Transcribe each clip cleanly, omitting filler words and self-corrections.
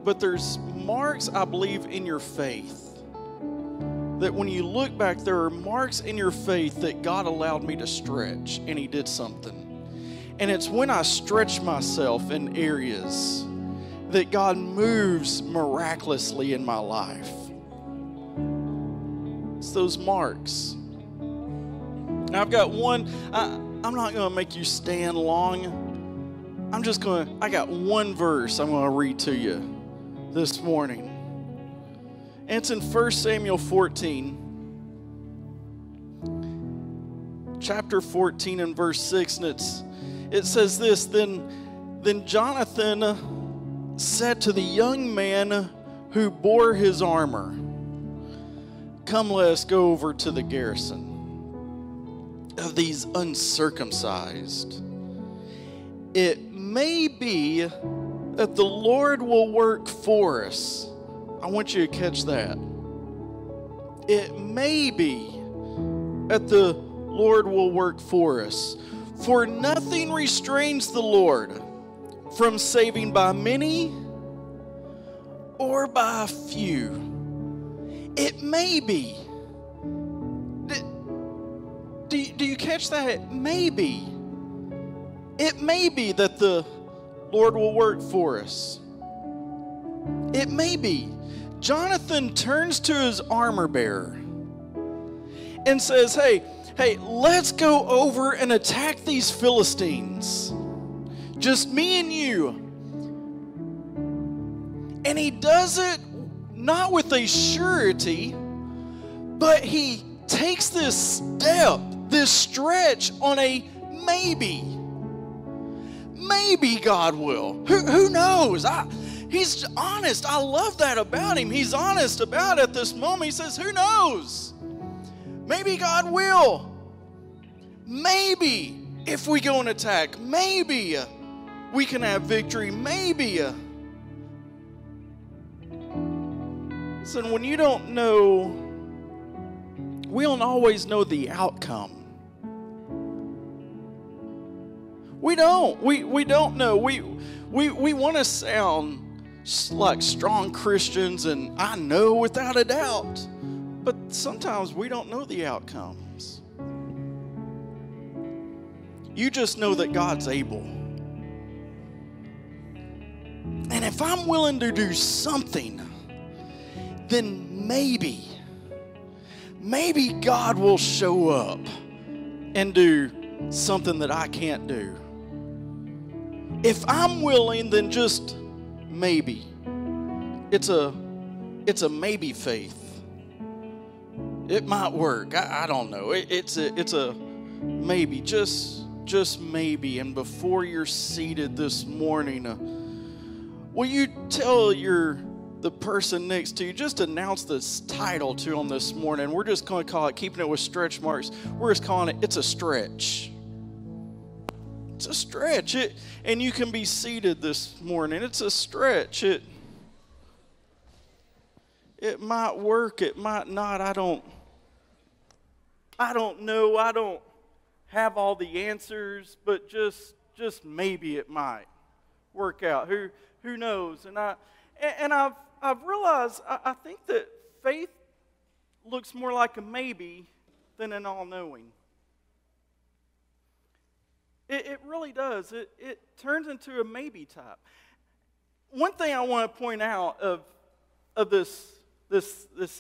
but there's marks, I believe, in your faith. That when you look back, there are marks in your faith that God allowed me to stretch, and He did something. And it's when I stretch myself in areas that God moves miraculously in my life. It's those marks. Now I've got one, I'm not going to make you stand long. I got one verse I'm going to read to you this morning. And it's in 1 Samuel 14. Chapter 14 and verse 6. And it says this, Then Jonathon said to the young man who bore his armor, Come, let us go over to the garrison of these uncircumcised. It may be that the Lord will work for us. I want you to catch that. It may be that the Lord will work for us. For nothing restrains the Lord from saving by many or by a few. It may be. Do you catch that? It may be. It may be that the Lord will work for us. It may be. Jonathon turns to his armor bearer and says, Hey, let's go over and attack these Philistines. Just me and you. And he does it not with a surety, but he takes this step, this stretch on a maybe. Maybe God will. Who knows? He's honest. I love that about him. He's honest about it at this moment. He says, who knows? Maybe God will. Maybe if we go and attack, maybe we can have victory. Maybe. Listen, when you don't know, we don't always know the outcome. We don't. We don't know. We want to sound like strong Christians, and I know without a doubt. But sometimes we don't know the outcomes. You just know that God's able. And if I'm willing to do something, then maybe God will show up and do something that I can't do. If I'm willing, then just maybe. It's a maybe faith. It might work. I don't know. It's a maybe. Just maybe. And before you're seated this morning, will you tell the person next to you, just announce this title to them this morning. We're just going to call it, keeping it with stretch marks, we're just calling it, it's a stretch. It's a stretch. And you can be seated this morning. It's a stretch. It might work. It might not. I don't know. I don't have all the answers, but just maybe it might work out. Who knows? And I've realized I think that faith looks more like a maybe than an all-knowing. It really does. It turns into a maybe type. One thing I want to point out of this,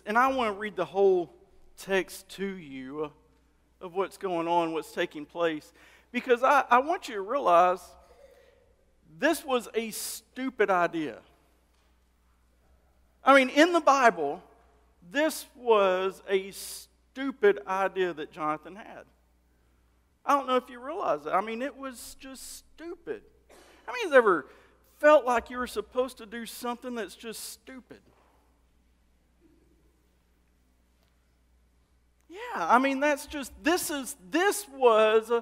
and I want to read the whole text to you of what's going on, what's taking place, because I want you to realize this was a stupid idea. I mean, in the Bible, this was a stupid idea that Jonathon had. I don't know if you realize that. I mean, it was just stupid. How many of you ever felt like you were supposed to do something that's just stupid? Yeah, I mean, this was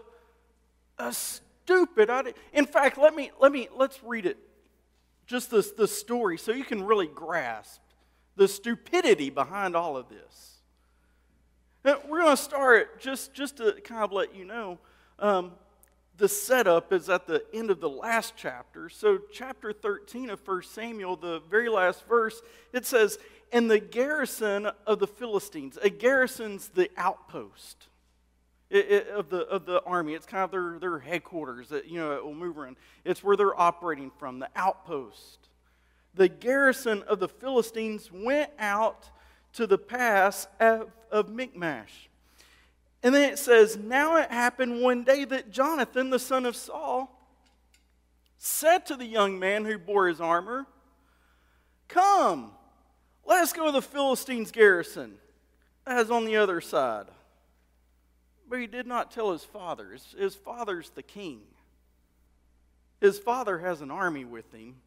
a stupid idea. In fact, let's read it. Just the story, so you can really grasp the stupidity behind all of this. Now, we're going to start, just to kind of let you know, the setup is at the end of the last chapter. So chapter 13 of 1 Samuel, the very last verse, it says, "And the garrison of the Philistines," a garrison's the outpost of the army. It's kind of their headquarters that, it will move around. It's where they're operating from, the outpost. "The garrison of the Philistines went out to the pass of Michmash." And then it says, "Now it happened one day that Jonathon, the son of Saul, said to the young man who bore his armor, 'Come, let us go to the Philistines' garrison that is on the other side.' But he did not tell his father. His father's the king. His father has an army with him.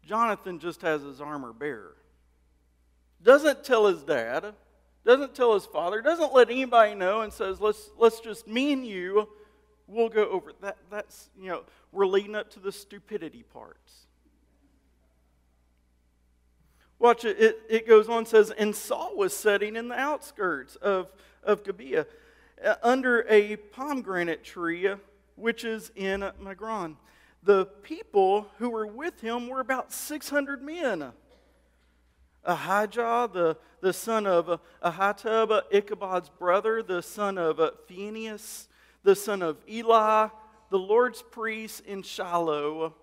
Jonathon just has his armor bearer. Doesn't tell his dad, doesn't tell his father, doesn't let anybody know, and says, let's just, me and you, we'll go over that. That's, we're leading up to the stupidity parts. Watch it. It goes on, says, "And Saul was sitting in the outskirts of Gibeah, under a pomegranate tree, which is in Migron. The people who were with him were about 600 men. Ahijah, the son of Ahitub, Ichabod's brother, the son of Phinehas, the son of Eli, the Lord's priest in Shiloh,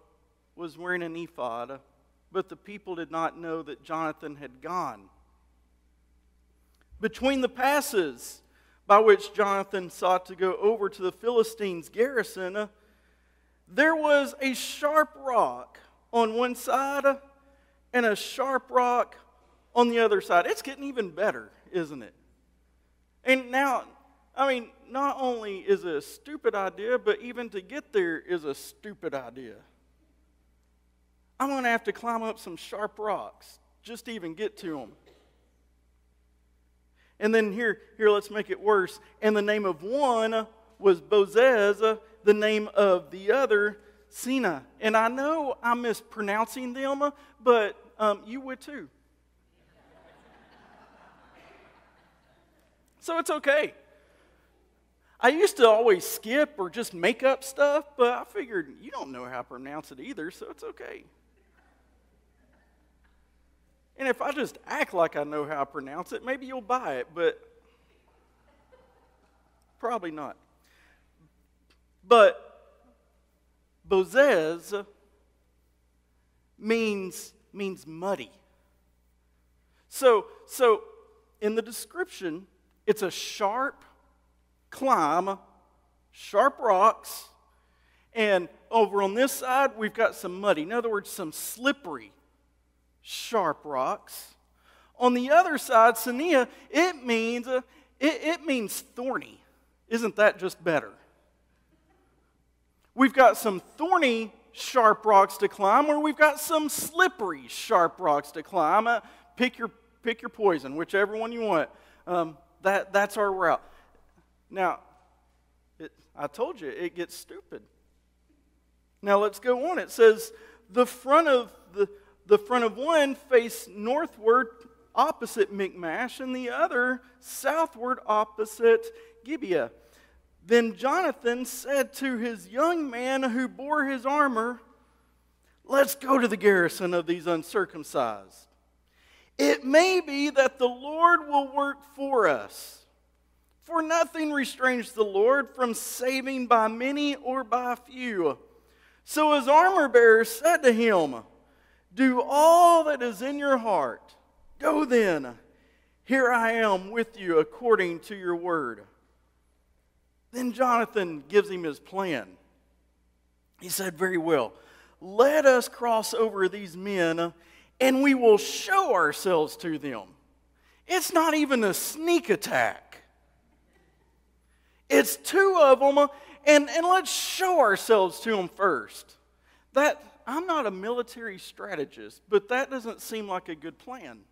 was wearing an ephod, but the people did not know that Jonathon had gone. Between the passes by which Jonathon sought to go over to the Philistines' garrison, there was a sharp rock on one side and a sharp rock on the other side." It's getting even better, isn't it? And now, not only is it a stupid idea, but even to get there is a stupid idea. I'm going to have to climb up some sharp rocks just to even get to them. And then here, let's make it worse. "And the name of one was Bozez, the name of the other Sina." And I know I'm mispronouncing them, but you would too. So it's okay. I used to always skip or just make up stuff, but I figured you don't know how to pronounce it either, so it's okay. And if I just act like I know how to pronounce it, maybe you'll buy it, but probably not. But Bozez means muddy. So in the description, it's a sharp climb, sharp rocks, and over on this side, we've got some muddy. In other words, some slippery, sharp rocks. On the other side, Sania, it means thorny. Isn't that just better? We've got some thorny, sharp rocks to climb, or we've got some slippery, sharp rocks to climb. Pick your poison, whichever one you want. That's our route. Now, I told you, it gets stupid. Now let's go on. It says the front of one faced northward opposite Michmash, and the other southward opposite Gibeah. Then Jonathon said to his young man who bore his armor, "Let's go to the garrison of these uncircumcised. It may be that the Lord will work for us. For nothing restrains the Lord from saving by many or by few." So his armor bearer said to him, "Do all that is in your heart. Go then. Here I am with you according to your word." Then Jonathon gives him his plan. He said, "Very well. Let us cross over these men, and we will show ourselves to them." It's not even a sneak attack. It's two of them, and let's show ourselves to them first. I'm not a military strategist, but that doesn't seem like a good plan.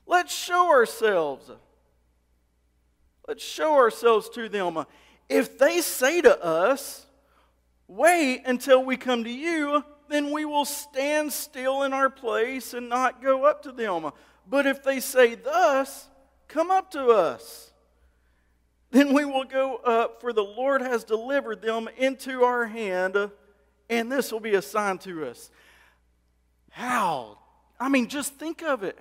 Let's show ourselves. Let's show ourselves to them. If they say to us, "Wait until we come to you," then we will stand still in our place and not go up to them. But if they say thus, "Come up to us," then we will go up, for the Lord has delivered them into our hand, and this will be a sign to us. How? I mean, just think of it.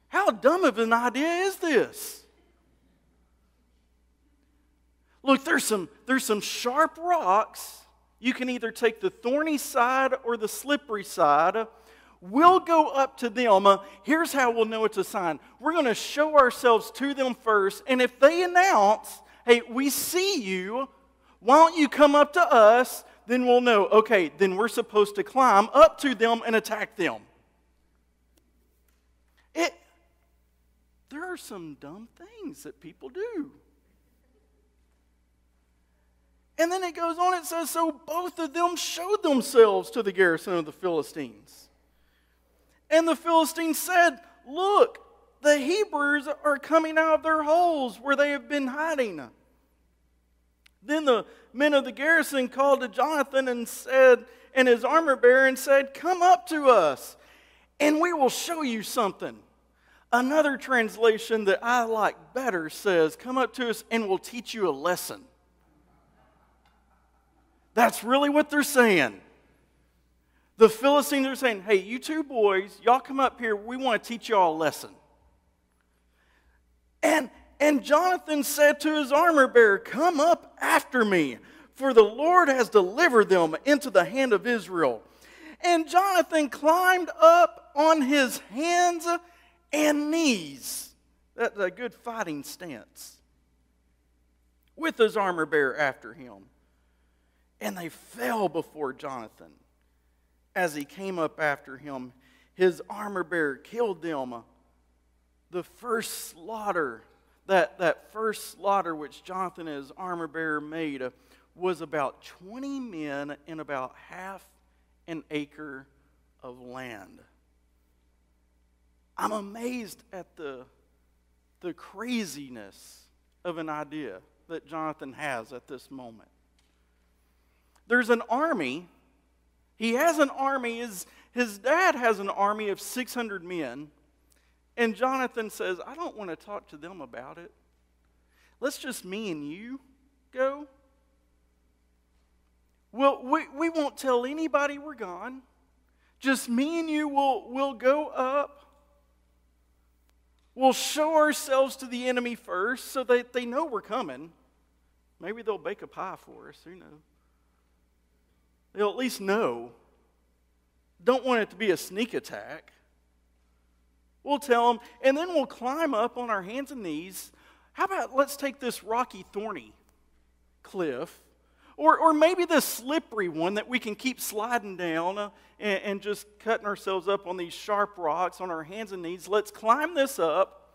How dumb of an idea is this? Look, there's some sharp rocks. You can either take the thorny side or the slippery side. We'll go up to them. Here's how we'll know it's a sign. We're going to show ourselves to them first, and if they announce, hey, we see you, why don't you come up to us, then we'll know, okay, then we're supposed to climb up to them and attack them. There are some dumb things that people do. And then it goes on, it says, so both of them showed themselves to the garrison of the Philistines. And the Philistines said, look, the Hebrews are coming out of their holes where they have been hiding. Then the men of the garrison called to Jonathon and his armor bearer and said, come up to us, and we will show you something. Another translation that I like better says, come up to us and we'll teach you a lesson. That's really what they're saying. The Philistines are saying, hey, you two boys, y'all come up here. We want to teach y'all a lesson. And Jonathon said to his armor bearer, come up after me, for the Lord has delivered them into the hand of Israel. And Jonathon climbed up on his hands and knees. That's a good fighting stance. With his armor bearer after him. And they fell before Jonathon. As he came up after him, his armor bearer killed them. The first slaughter, that first slaughter which Jonathon and his armor bearer made was about 20 men in about half an acre of land. I'm amazed at the craziness of an idea that Jonathon has at this moment. There's an army. He has an army. His dad has an army of 600 men. And Jonathon says, I don't want to talk to them about it. Let's just me and you go. Well, we won't tell anybody we're gone. Just me and you will go up. We'll show ourselves to the enemy first so that they know we're coming. Maybe they'll bake a pie for us. Who knows? They'll at least know. Don't want it to be a sneak attack. We'll tell them, and then we'll climb up on our hands and knees. How about let's take this rocky, thorny cliff, or maybe this slippery one that we can keep sliding down and just cutting ourselves up on these sharp rocks on our hands and knees. Let's climb this up,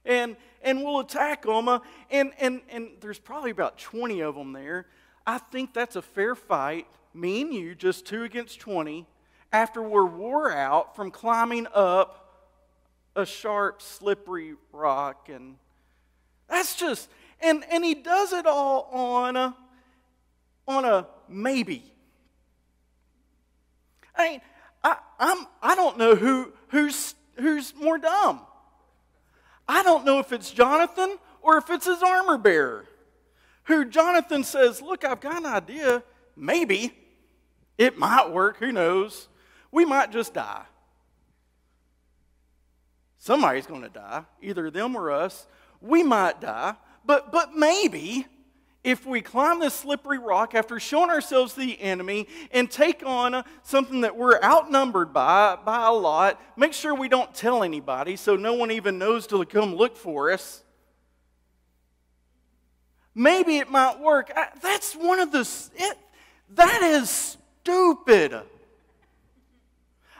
and we'll attack them. And there's probably about 20 of them there. I think that's a fair fight. Me and you, just 2 against 20, after we're wore out from climbing up a sharp, slippery rock. And that's just, and he does it all on a maybe. I don't know who's more dumb. I don't know if it's Jonathon or if it's his armor bearer. Who Jonathon says, look, I've got an idea. Maybe. It might work. Who knows? We might just die. Somebody's going to die. Either them or us. We might die. But maybe if we climb this slippery rock after showing ourselves to the enemy and take on something that we're outnumbered by a lot, make sure we don't tell anybody so no one even knows to come look for us. Maybe it might work. That's one of that is stupid.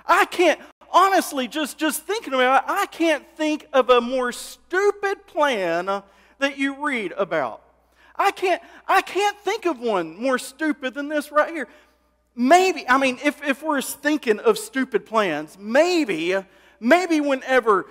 I can't, honestly, just thinking about it, I can't think of a more stupid plan that you read about. I can't think of one more stupid than this right here. Maybe, I mean, if we're thinking of stupid plans, maybe whenever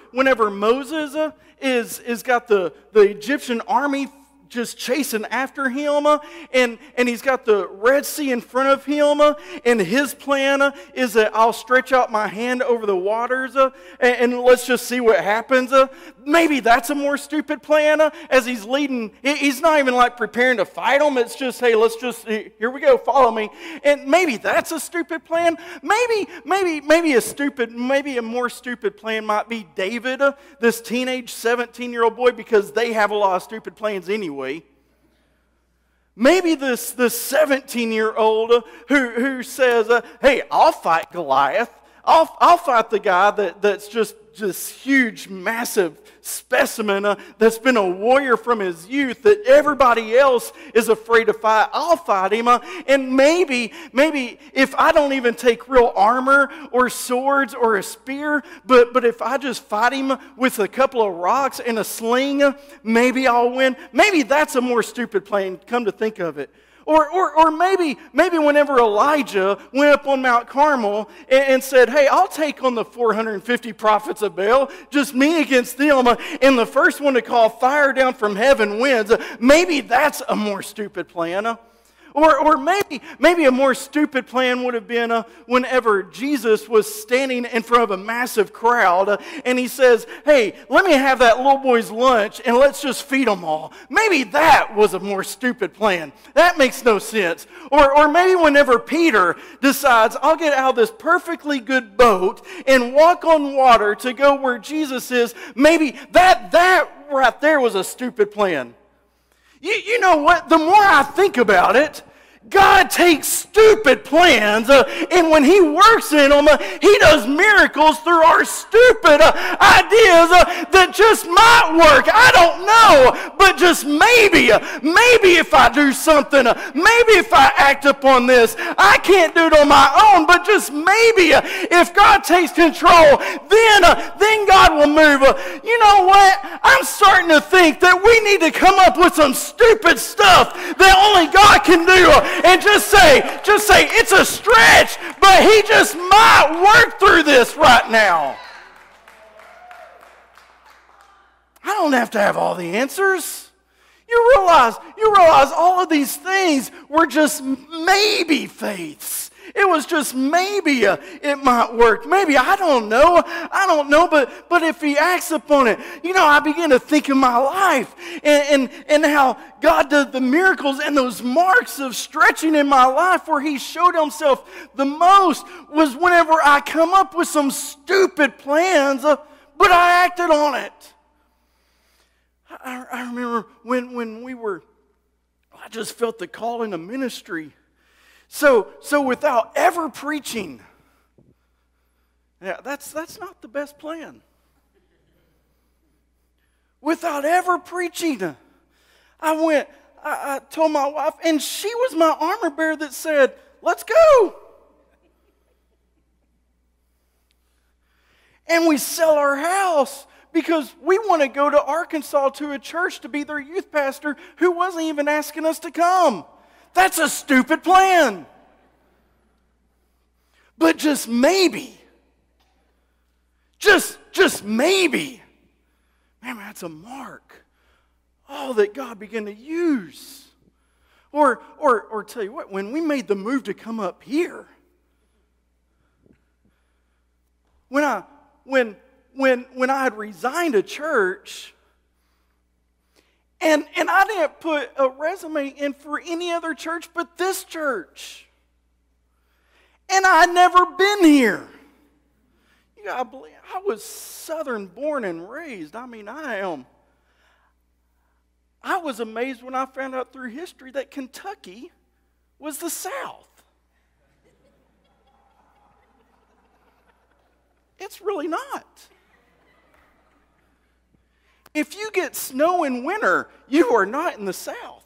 Moses is got the Egyptian army just chasing after him, and he's got the Red Sea in front of him, and his plan is that I'll stretch out my hand over the waters, and let's just see what happens. Maybe that's a more stupid plan, as he's leading. He's not even like preparing to fight them. It's just, hey, let's just, here we go, follow me. And maybe that's a stupid plan. Maybe a more stupid plan might be David, this teenage 17-year-old boy, because they have a lot of stupid plans anyway. Maybe this 17-year-old who says, hey, I'll fight Goliath. I'll fight the guy that's just this huge, massive specimen that's been a warrior from his youth that everybody else is afraid to fight. I'll fight him. And maybe if I don't even take real armor or swords or a spear, but if I just fight him with a couple of rocks and a sling, maybe I'll win. Maybe that's a more stupid plan, come to think of it. Or maybe whenever Elijah went up on Mount Carmel and said, hey, I'll take on the 450 prophets of Baal, just me against them, and the first one to call fire down from heaven wins. Maybe that's a more stupid plan. Or maybe a more stupid plan would have been whenever Jesus was standing in front of a massive crowd and he says, hey, let me have that little boy's lunch and let's just feed them all. Maybe that was a more stupid plan. That makes no sense. Or maybe whenever Peter decides, I'll get out of this perfectly good boat and walk on water to go where Jesus is, maybe that right there was a stupid plan. You know what? The more I think about it, God takes stupid plans, and when He works in them, He does miracles through our stupid ideas that just might work. I don't know, but just maybe if I do something, maybe if I act upon this, I can't do it on my own, but just maybe if God takes control, then God will move. You know what? I'm starting to think that we need to come up with some stupid stuff that only God can do. And just say, it's a stretch, but He just might work through this right now. I don't have to have all the answers. You realize all of these things were just maybe faiths. It was just maybe it might work. Maybe, I don't know, but if He acts upon it, I begin to think of my life and how God does the miracles and those marks of stretching in my life where He showed Himself the most was whenever I come up with some stupid plans, but I acted on it. I remember when I just felt the call into ministry. So without ever preaching, that's not the best plan. Without ever preaching, I told my wife, and she was my armor bearer that said, let's go. And we sell our house because we want to go to Arkansas to a church to be their youth pastor who wasn't even asking us to come. That's a stupid plan. But just maybe, just maybe, man, that's a mark. Oh, that God began to use. Or tell you what, when we made the move to come up here, when I had resigned a church, and I didn't put a resume in for any other church but this church. And I'd never been here. You gotta believe, I was Southern born and raised. I was amazed when I found out through history that Kentucky was the South. It's really not. If you get snow in winter, you are not in the South.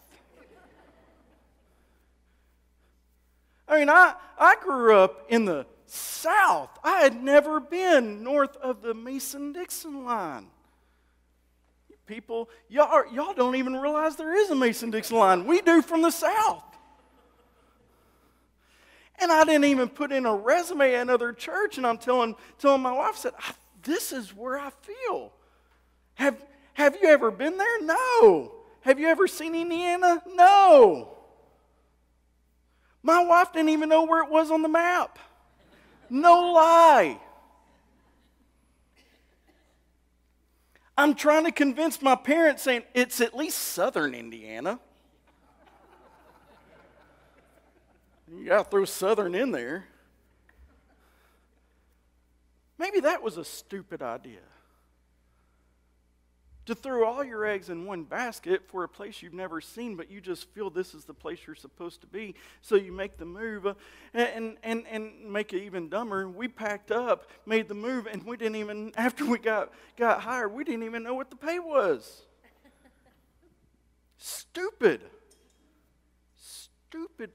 I grew up in the South. I had never been north of the Mason-Dixon line. People, y'all don't even realize there is a Mason-Dixon line. We do from the South. And I didn't even put in a resume at another church, and I'm telling my wife, I said, this is where I feel. Have you ever been there? No. Have you ever seen Indiana? No. My wife didn't even know where it was on the map. No lie. I'm trying to convince my parents, saying it's at least southern Indiana. You got to throw southern in there. Maybe that was a stupid idea. To throw all your eggs in one basket for a place you've never seen, but you just feel this is the place you're supposed to be. So you make the move and make it even dumber. We packed up, made the move, and we didn't even, after we got hired, we didn't even know what the pay was. Stupid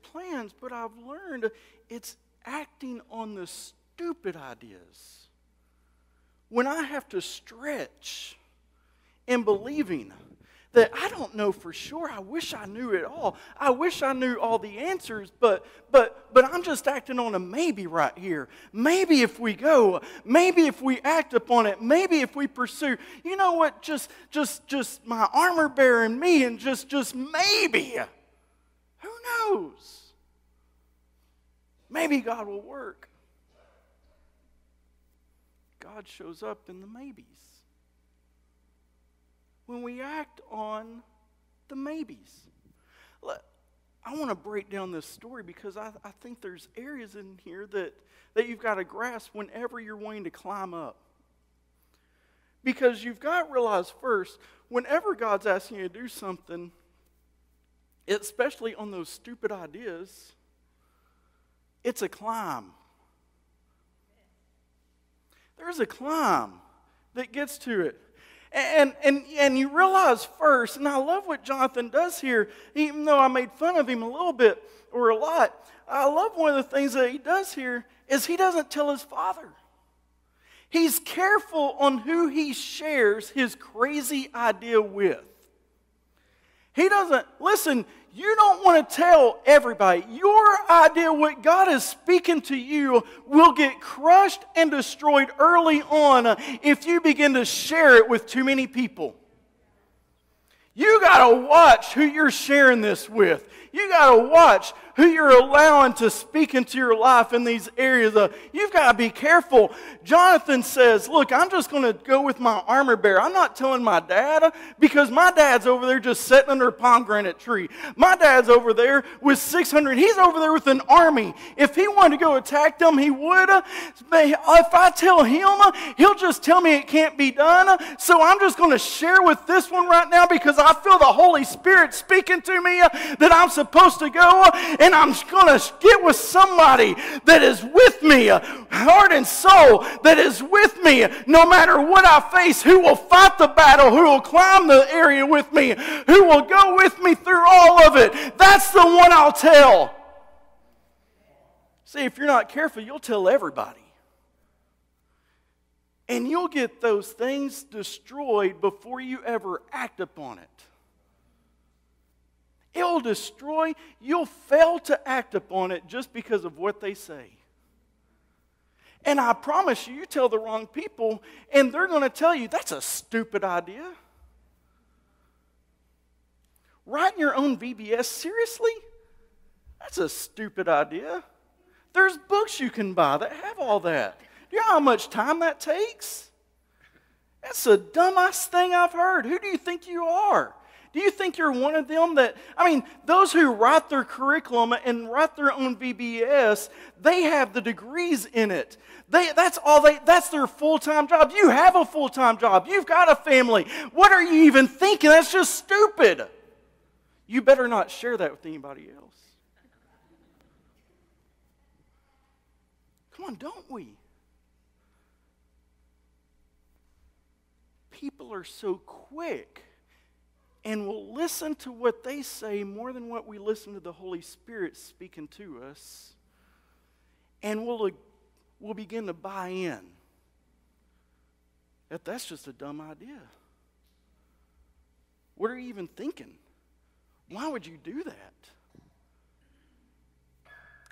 plans, but I've learned it's acting on the stupid ideas. When I have to stretch and believing that I don't know for sure. I wish I knew it all. I wish I knew all the answers, but I'm just acting on a maybe right here. Maybe if we go, maybe if we act upon it, maybe if we pursue. You know what? Just my armor bearer and me, and just maybe. Who knows? Maybe God will work. God shows up in the maybes. When we act on the maybes. I want to break down this story because I think there's areas in here that you've got to grasp whenever you're wanting to climb up. Because you've got to realize first, whenever God's asking you to do something, especially on those stupid ideas, it's a climb. There's a climb that gets to it. And you realize first, and I love what Jonathon does here, even though I made fun of him a little bit or a lot, I love one of the things that he does here is he doesn't tell his father. He's careful on who he shares his crazy idea with. He doesn't, listen, you don't want to tell everybody. Your idea, what God is speaking to you, will get crushed and destroyed early on if you begin to share it with too many people. You got to watch who you're sharing this with. You got to watch who you're allowing to speak into your life in these areas. You've got to be careful. Jonathon says, look, I'm just going to go with my armor bearer. I'm not telling my dad because my dad's over there just sitting under a pomegranate tree. My dad's over there with 600. He's over there with an army. If he wanted to go attack them, he would. If I tell him, he'll just tell me it can't be done. So I'm just going to share with this one right now because I feel the Holy Spirit speaking to me that I'm supposed to go, and I'm going to get with somebody that is with me, heart and soul, that is with me no matter what I face, who will fight the battle, who will climb the area with me, who will go with me through all of it. That's the one I'll tell. See, if you're not careful, you'll tell everybody. And you'll get those things destroyed before you ever act upon it. It'll destroy. You'll fail to act upon it just because of what they say. And I promise you, you tell the wrong people, and they're going to tell you, that's a stupid idea. Writing your own VBS, seriously? That's a stupid idea. There's books you can buy that have all that. Do you know how much time that takes? That's the dumbest thing I've heard. Who do you think you are? Do you think you're one of them those who write their curriculum and write their own VBS, they have the degrees in it. That's their full-time job. You have a full-time job. You've got a family. What are you even thinking? That's just stupid. You better not share that with anybody else. Come on, don't we? People are so quick and will listen to what they say more than what we listen to the Holy Spirit speaking to us. And we'll begin to buy in that that's just a dumb idea. What are you even thinking? Why would you do that?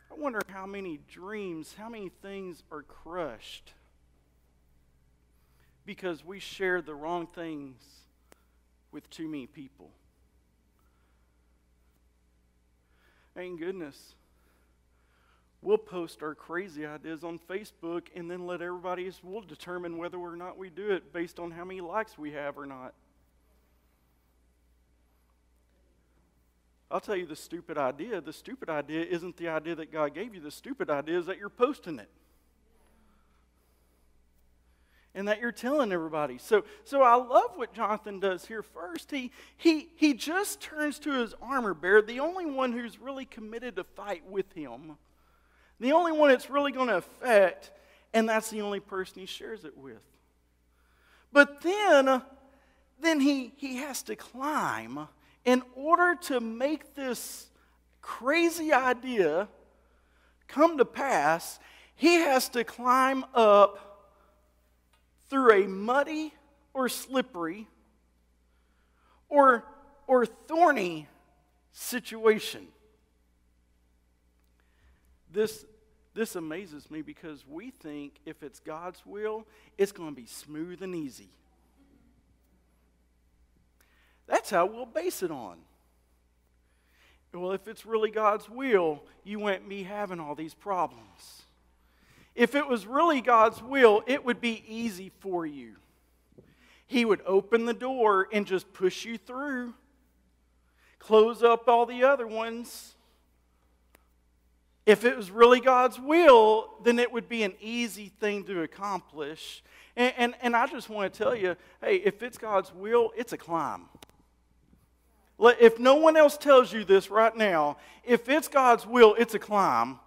I wonder how many dreams, how many things are crushed because we share the wrong things with too many people. Thank goodness. We'll post our crazy ideas on Facebook and then let everybody else, we'll determine whether or not we do it based on how many likes we have or not. I'll tell you the stupid idea. The stupid idea isn't the idea that God gave you. The stupid idea is that you're posting it. And that you're telling everybody. So I love what Jonathon does here first. He just turns to his armor bearer, the only one who's really committed to fight with him. The only one it's really going to affect, and that's the only person he shares it with. But then he has to climb in order to make this crazy idea come to pass. He has to climb up through a muddy or slippery or thorny situation. This amazes me because we think if it's God's will, it's going to be smooth and easy. That's how we'll base it on. Well, if it's really God's will, you wouldn't be having all these problems. If it was really God's will, it would be easy for you. He would open the door and just push you through. Close up all the other ones. If it was really God's will, then it would be an easy thing to accomplish. And I just want to tell you, hey, if it's God's will, it's a climb. If no one else tells you this right now, if it's God's will, it's a climb.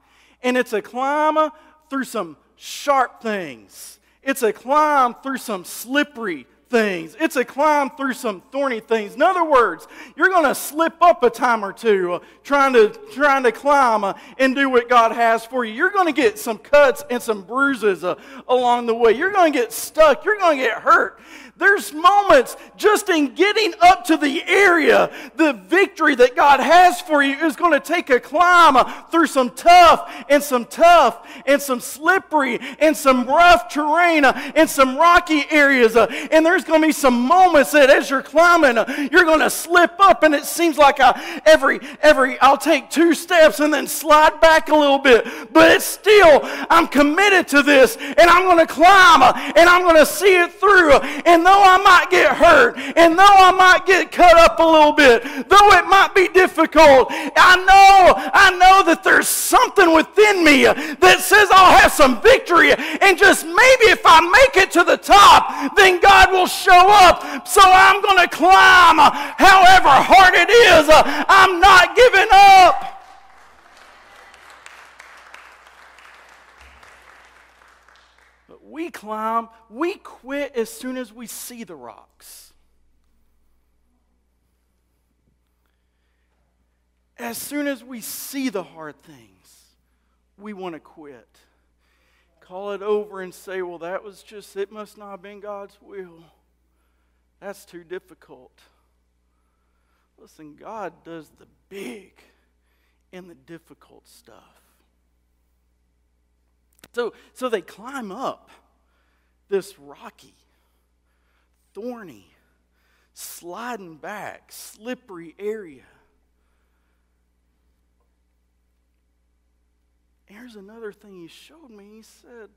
And it's a climb through some sharp things. It's a climb through some slippery things. It's a climb through some thorny things. In other words, you're going to slip up a time or two trying to climb and do what God has for you. You're going to get some cuts and some bruises along the way. You're going to get stuck. You're going to get hurt. There's moments just in getting up to the area, the victory that God has for you is going to take a climb through some tough and some slippery and some rough terrain and some rocky areas. And there's going to be some moments that as you're climbing, you're going to slip up, and it seems like I'll take 2 steps and then slide back a little bit. But it's still, I'm committed to this, and I'm going to climb, and I'm going to see it through. And though I might get hurt, and though I might get cut up a little bit, though it might be difficult, I know that there's something within me that says I'll have some victory, and just maybe if I make it to the top, then God will show up. So I'm going to climb however hard it is. I'm not giving up. We climb, we quit as soon as we see the rocks. As soon as we see the hard things, we want to quit. Call it over and say, well, that was just, it must not have been God's will. That's too difficult. Listen, God does the big and the difficult stuff. So they climb up this rocky, thorny, sliding back, slippery area. Here's another thing he showed me. He said,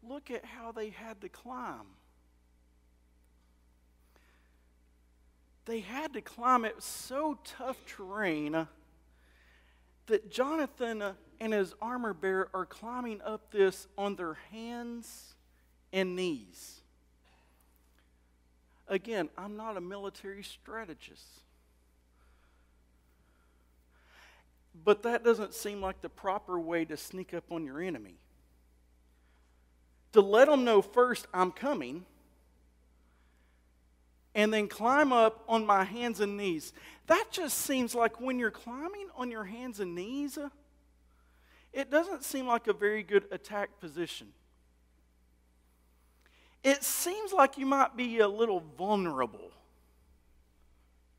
look at how they had to climb. They had to climb it so tough terrain that Jonathon and his armor bearer are climbing up this on their hands and knees. Again, I'm not a military strategist. But that doesn't seem like the proper way to sneak up on your enemy. To let them know first, I'm coming, and then climb up on my hands and knees. That just seems like when you're climbing on your hands and knees, it doesn't seem like a very good attack position. It seems like you might be a little vulnerable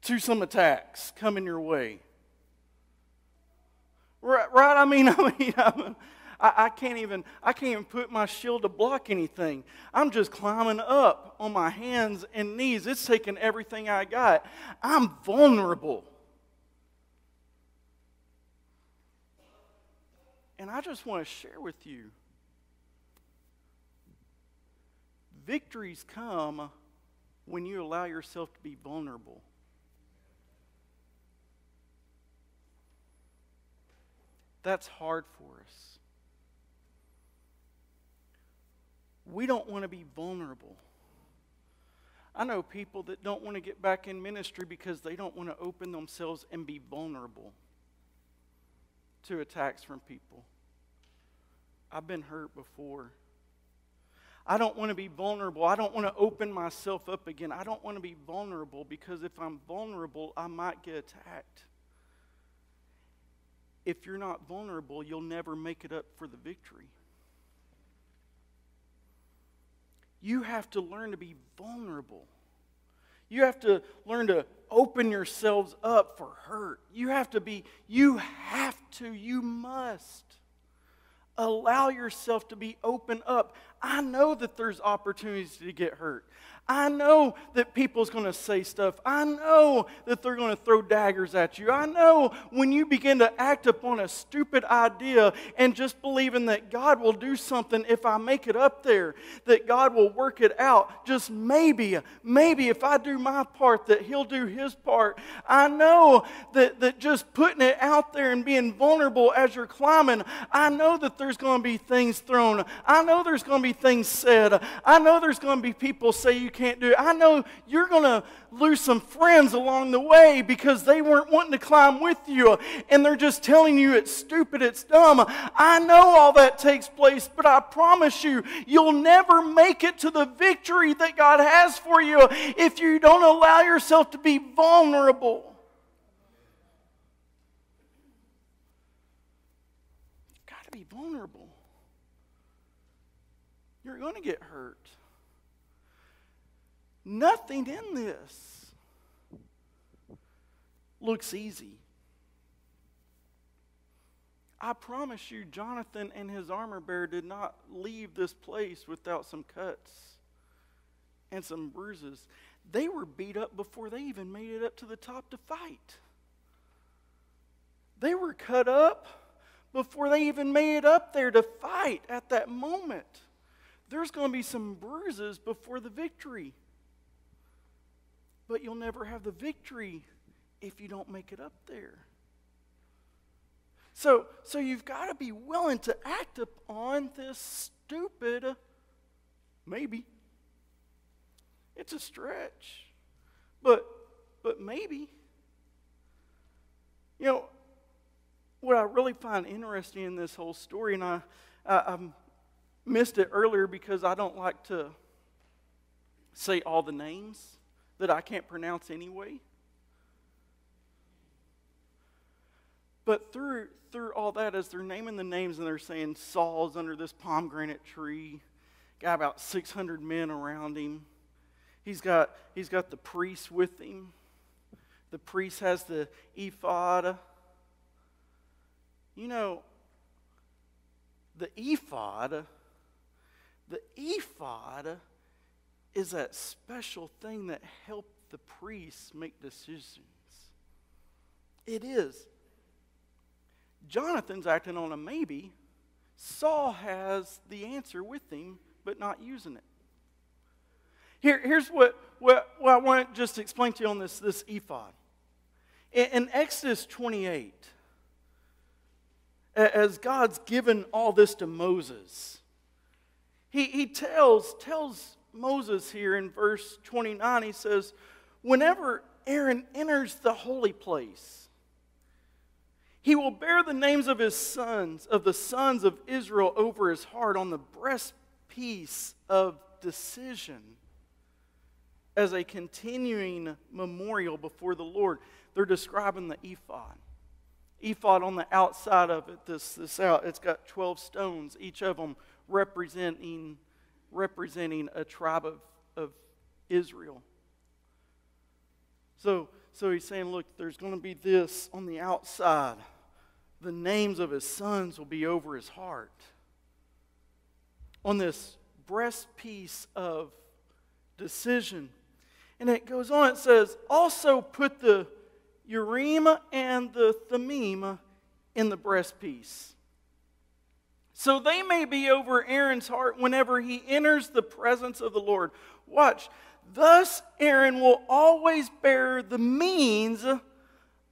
to some attacks coming your way. Right? I can't even put my shield to block anything. I'm just climbing up on my hands and knees. It's taking everything I got. I'm vulnerable. And I just want to share with you, victories come when you allow yourself to be vulnerable. That's hard for us. We don't want to be vulnerable. I know people that don't want to get back in ministry because they don't want to open themselves and be vulnerable to attacks from people. I've been hurt before. I don't want to be vulnerable. I don't want to open myself up again. I don't want to be vulnerable because if I'm vulnerable, I might get attacked. If you're not vulnerable, you'll never make it up for the victory. You have to learn to be vulnerable. You have to learn to open yourselves up for hurt. You must allow yourself to be open up. I know that there's opportunities to get hurt. I know that people's going to say stuff. I know that they're going to throw daggers at you. I know when you begin to act upon a stupid idea and just believing that God will do something if I make it up there, that God will work it out. Just maybe if I do my part, that He'll do His part. I know that just putting it out there and being vulnerable as you're climbing, I know that there's going to be things thrown. I know there's going to be things said. I know there's going to be people say you can't do it. I know you're going to lose some friends along the way because they weren't wanting to climb with you and they're just telling you it's stupid, it's dumb. I know all that takes place, but I promise you, you'll never make it to the victory that God has for you if you don't allow yourself to be vulnerable. You've got to be vulnerable. You're going to get hurt. Nothing in this looks easy. I promise you, Jonathon and his armor bearer did not leave this place without some cuts and some bruises. They were beat up before they even made it up to the top to fight. They were cut up before they even made it up there to fight at that moment. There's going to be some bruises before the victory. But you'll never have the victory if you don't make it up there. So you've got to be willing to act upon this stupid maybe. It's a stretch. But maybe. You know, what I really find interesting in this whole story, and I missed it earlier because I don't like to say all the names that I can't pronounce anyway. But through all that, as they're naming the names and they're saying Saul's under this pomegranate tree, got about 600 men around him. He's got the priest with him. The priest has the ephod. You know, the ephod is that special thing that helped the priests make decisions. It is. Jonathan's acting on a maybe. Saul has the answer with him, but not using it. Here's what I want to just explain to you on this ephod. In Exodus 28, as God's given all this to Moses, he tells Moses here in verse 29, he says, whenever Aaron enters the holy place, he will bear the names of his sons, of the sons of Israel over his heart on the breastpiece of decision as a continuing memorial before the Lord. They're describing the ephod. Ephod on the outside of it, it's got 12 stones, each of them representing a tribe of Israel. So he's saying, look, there's going to be this on the outside. The names of his sons will be over his heart. On this breastpiece of decision. And it goes on, it says, also put the Urim and the Thummim in the breastpiece. so they may be over Aaron's heart whenever he enters the presence of the Lord. Watch. Thus Aaron will always bear the means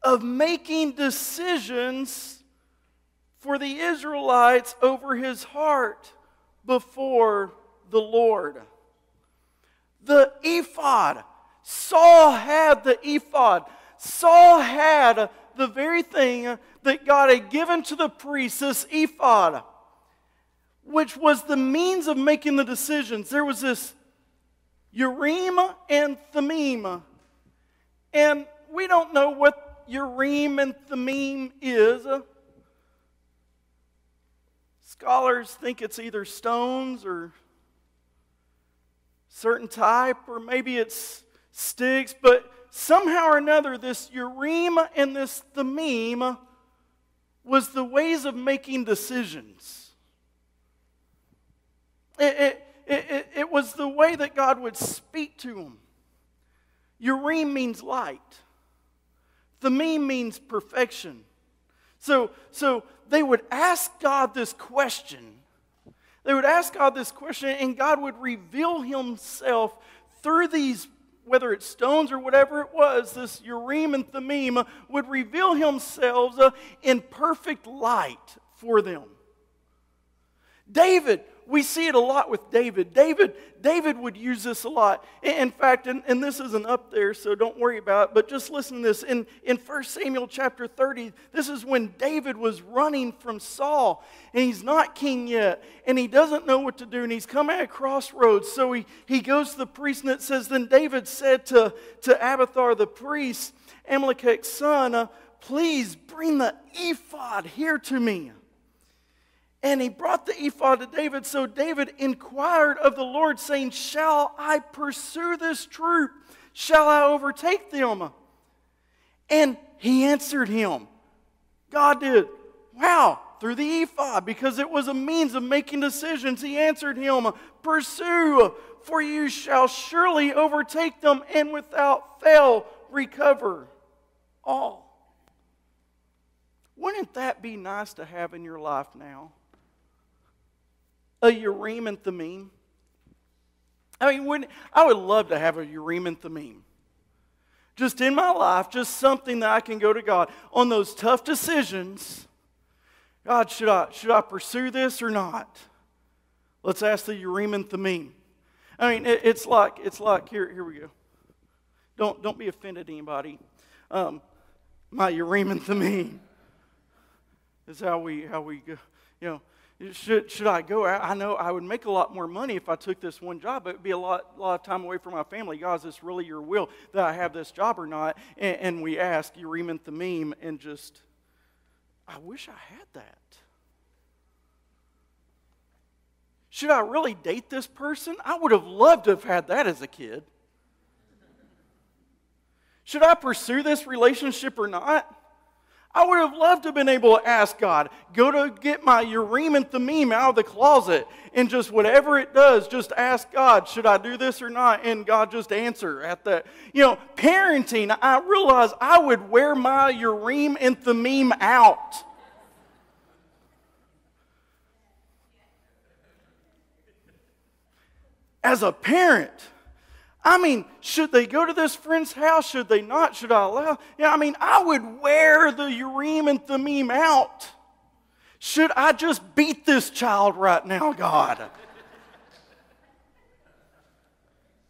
of making decisions for the Israelites over his heart before the Lord. The ephod. Saul had the ephod. Saul had the very thing that God had given to the priest, this ephod, which was the means of making the decisions. There was this Urim and Thummim. And we don't know what Urim and Thummim is. Scholars think it's either stones or certain type, or maybe it's sticks, but somehow or another, this Urim and this Thummim was the ways of making decisions. It was the way that God would speak to them. Urim means light. Thummim means perfection. So they would ask God this question. They would ask God this question, and God would reveal himself through these, whether it's stones or whatever it was, this Urim and Thummim would reveal himself in perfect light for them. David, we see it a lot with David. David would use this a lot. In fact, and this isn't up there, so don't worry about it, but just listen to this. In 1 Samuel chapter 30, this is when David was running from Saul, and he's not king yet, and he doesn't know what to do, and he's come at a crossroads, so he goes to the priest, and it says, then David said to Abiathar the priest, Amalek's son, please bring the ephod here to me. And he brought the ephod to David. So David inquired of the Lord, saying, shall I pursue this troop? Shall I overtake them? And he answered him. God did. Wow, through the ephod, because it was a means of making decisions. He answered him, pursue, for you shall surely overtake them, and without fail recover all. Wouldn't that be nice to have in your life now? A Urim and Thummim. I would love to have a Urim and Thummim. Just in my life, just something that I can go to God on those tough decisions. God, should I pursue this or not? Let's ask the Urim and Thummim. I mean, it's like here we go. Don't be offended, anybody. My Urim and Thummim is how we go. You know. Should I go out? I know I would make a lot more money if I took this one job, but it would be a lot of time away from my family. God, is this really your will that I have this job or not? And we ask Urim and Thummim, and just, I wish I had that. Should I really date this person? I would have loved to have had that as a kid. Should I pursue this relationship or not? I would have loved to have been able to ask God, go to get my Urim and Thummim out of the closet, and just whatever it does, just ask God, should I do this or not? And God just answer at that. You know, parenting, I realized I would wear my Urim and Thummim out. As a parent, I mean, should they go to this friend's house? Should they not? Should I allow? Yeah, I mean, I would wear the Urim and Thummim out. Should I just beat this child right now, God?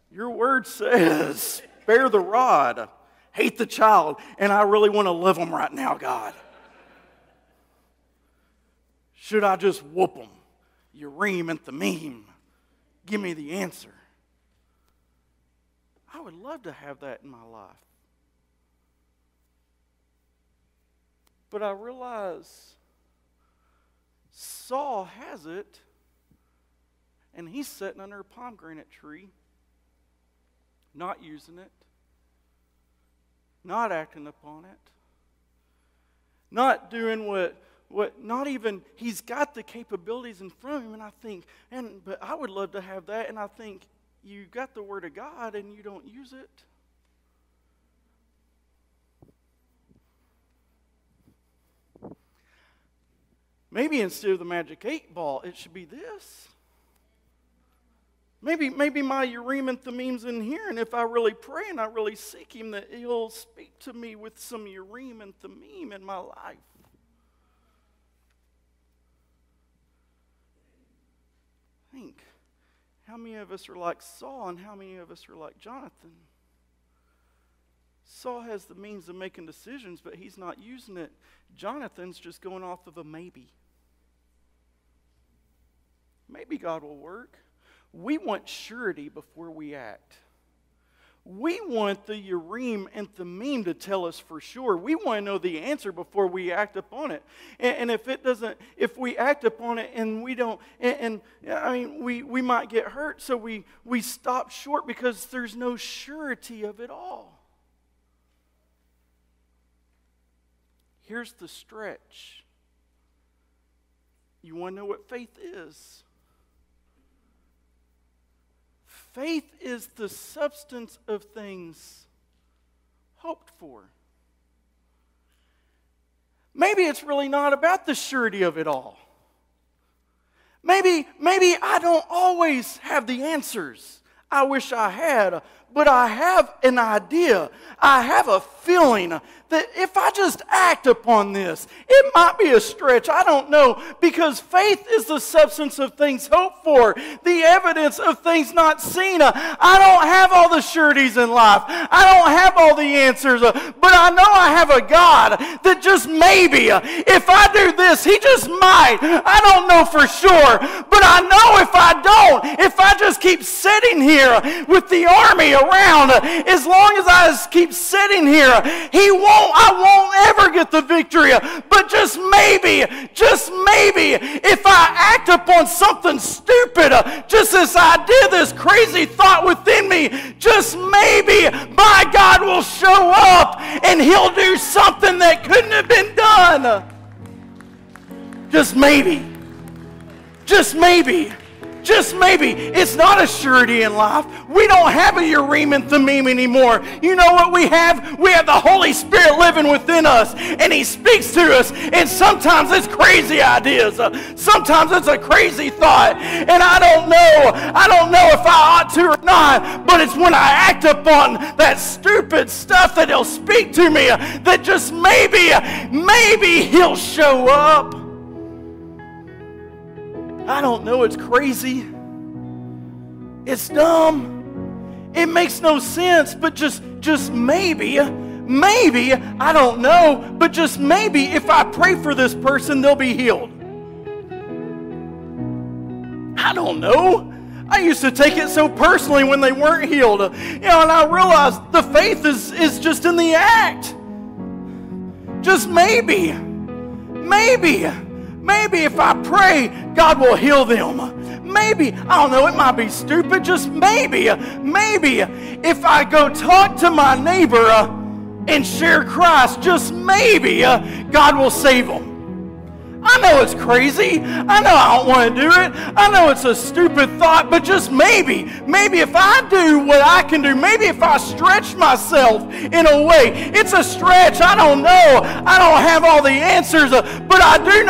Your word says, spare the rod, hate the child, and I really want to love them right now, God. Should I just whoop them? Urim and Thummim. Give me the answer. I would love to have that in my life. But I realize Saul has it, and he's sitting under a pomegranate tree, not using it, not acting upon it, not doing what not even, he's got the capabilities in front of him, and I think, but I would love to have that, and I think, you got the Word of God and you don't use it. Maybe instead of the magic 8-ball, it should be this. Maybe my Urim and Thummim's in here, and if I really pray and I really seek Him, that He'll speak to me with some Urim and Thummim in my life. Think, how many of us are like Saul and how many of us are like Jonathon? Saul has the means of making decisions, but he's not using it. Jonathan's just going off of a maybe. Maybe God will work. We want surety before we act. We want the Urim and Thummim to tell us for sure. We want to know the answer before we act upon it. And if we act upon it and we don't, we might get hurt, so we stop short because there's no surety of it all. Here's the stretch. You want to know what faith is? Faith is the substance of things hoped for. Maybe it's really not about the surety of it all. Maybe I don't always have the answers. I wish I had, but I have an idea. I have a feeling that if I just act upon this, it might be a stretch. I don't know, because faith is the substance of things hoped for, the evidence of things not seen. I don't have all the sureties in life. I don't have all the answers, but I know I have a God that just maybe, if I do this, He just might. I don't know for sure, but I know if I don't, if I just keep sitting here with the army around, as long as I just keep sitting here, I won't ever get the victory. But just maybe, if I act upon something stupid, just this idea, this crazy thought within me, just maybe my God will show up and He'll do something that couldn't have been done. Just maybe. Just maybe. Just maybe. It's not a surety in life. We don't have a Urim and Thummim anymore. You know what we have? We have the Holy Spirit living within us, and He speaks to us, and sometimes it's crazy ideas. Sometimes it's a crazy thought, and I don't know if I ought to or not, but it's when I act upon that stupid stuff that He'll speak to me, that just maybe He'll show up. I don't know, it's crazy. It's dumb. It makes no sense, but just maybe, I don't know, but just maybe if I pray for this person, they'll be healed. I don't know. I used to take it so personally when they weren't healed. And I realized the faith is just in the act. Just maybe. Maybe if I pray, God will heal them. Maybe, I don't know, it might be stupid, just maybe if I go talk to my neighbor and share Christ, just maybe God will save them. I know it's crazy. I know I don't want to do it. I know it's a stupid thought, but just maybe if I do what I can do, maybe if I stretch myself in a way, it's a stretch. I don't know. I don't have all the answers, but I do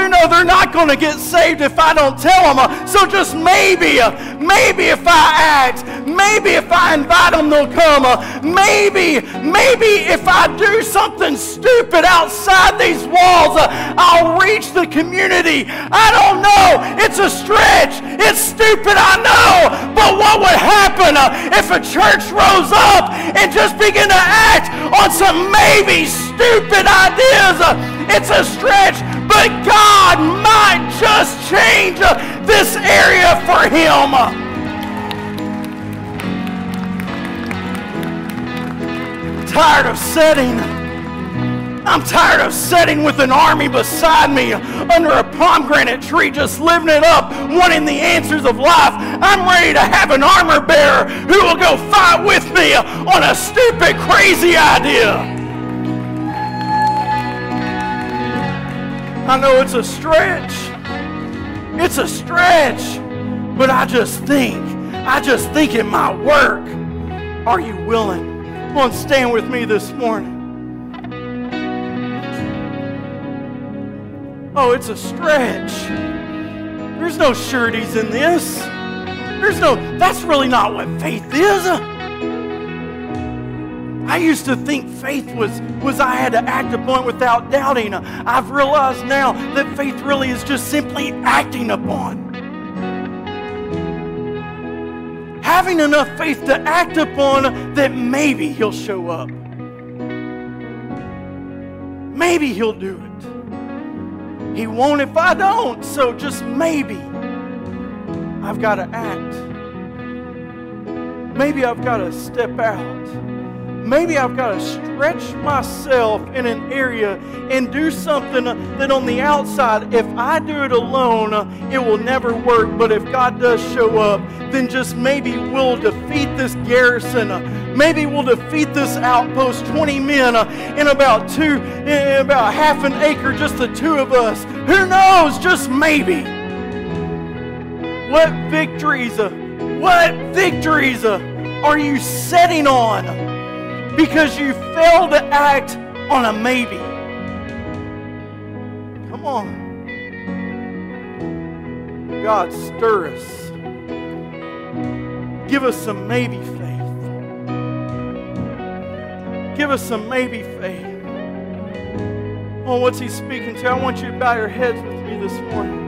know they're not going to get saved if I don't tell them. So just maybe if I act, maybe if I invite them, they'll come. Maybe if I do something stupid outside these walls, I'll reach the community. I don't know. It's a stretch. It's stupid, I know. But what would happen if a church rose up and just began to act on some maybe stupid ideas? It's a stretch, but God might just change this area for Him. I'm tired of sitting with an army beside me under a pomegranate tree, just living it up, wanting the answers of life. I'm ready to have an armor bearer who will go fight with me on a stupid, crazy idea. I know it's a stretch. It's a stretch. But I just think it might work. Are you willing? Come on, stand with me this morning. oh, it's a stretch. There's no sureties in this. That's really not what faith is. I used to think faith was I had to act upon without doubting. I've realized now that faith really is just simply acting upon. Having enough faith to act upon that maybe He'll show up. Maybe He'll do it. He won't if I don't, so just maybe I've got to act. Maybe I've got to step out. Maybe I've got to stretch myself in an area and do something that on the outside, if I do it alone, it will never work. But if God does show up, then just maybe we'll defeat this garrison. Maybe we'll defeat this outpost, 20 men in about half an acre, just the two of us. Who knows? Just maybe. What victories are you setting on because you failed to act on a maybe? Come on. God, stir us. Give us some maybe faith. Give us some maybe faith. Oh, what's He speaking to? I want you to bow your heads with me this morning.